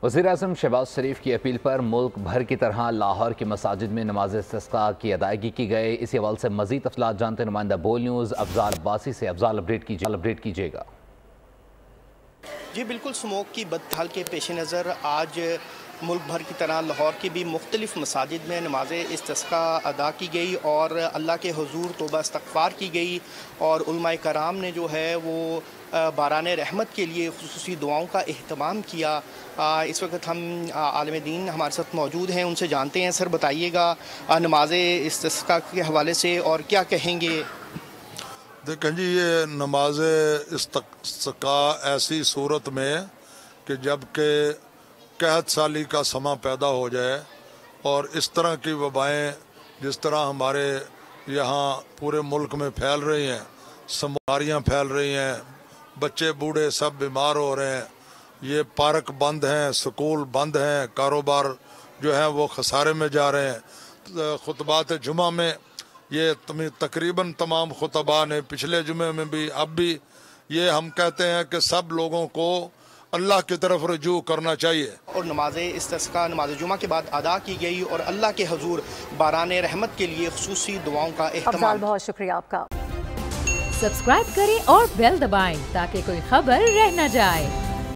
वज़ीर-ए-आज़म शहबाज शरीफ की अपील पर मुल्क भर की तरह लाहौर की मसाजिद में नमाज इस्तिस्क़ा की अदायगी की गई। इसी हवाले से मज़ीद तफ़सीलात जानते नुमाइंदा बोल न्यूज़ अफजाल अब्बासी से। अफजाल, अपडेट कीजिएगा। जी बिल्कुल, स्मोक की बदहाल के पेश नज़र आज मुल्क भर की तरह लाहौर की भी मुख्तलिफ़ मसाजिद में नमाज इस्तिस्क़ा अदा की गई और अल्लाह के हुज़ूर तौबा इस्तग़फ़ार की गई और उलमाए कराम ने जो है वो बारान रहमत के लिए ख़ुसूसी दुआओं का एहतमाम किया। इस वक्त हम आलिम दीन हमारे साथ मौजूद हैं, उनसे जानते हैं। सर बताइएगा नमाज इस्तिस्क़ा के हवाले से और क्या कहेंगे? देखें जी, ये नमाज इस्तिस्क़ा ऐसी सूरत में कि जब के कहत साली का समा पैदा हो जाए और इस तरह की वबाएँ जिस तरह हमारे यहाँ पूरे मुल्क में फैल रही हैं, बीमारियाँ फैल रही हैं, बच्चे बूढ़े सब बीमार हो रहे हैं, ये पार्क बंद हैं, स्कूल बंद हैं, कारोबार जो है वो खसारे में जा रहे हैं। खुतबात जुमा में ये तकरीबन तमाम खुतबा ने पिछले जुमे में भी अब भी ये हम कहते हैं कि सब लोगों को अल्लाह की तरफ रुजू करना चाहिए। और नमाज इस्तिस्क़ा नमाज जुमा के बाद अदा की गई और अल्लाह के हुज़ूर बारान रहमत के लिए ख़ुसूसी दुआओं का एहतमाम। बहुत शुक्रिया आपका। सब्सक्राइब करें और बेल दबाएं ताकि कोई खबर रह न जाए।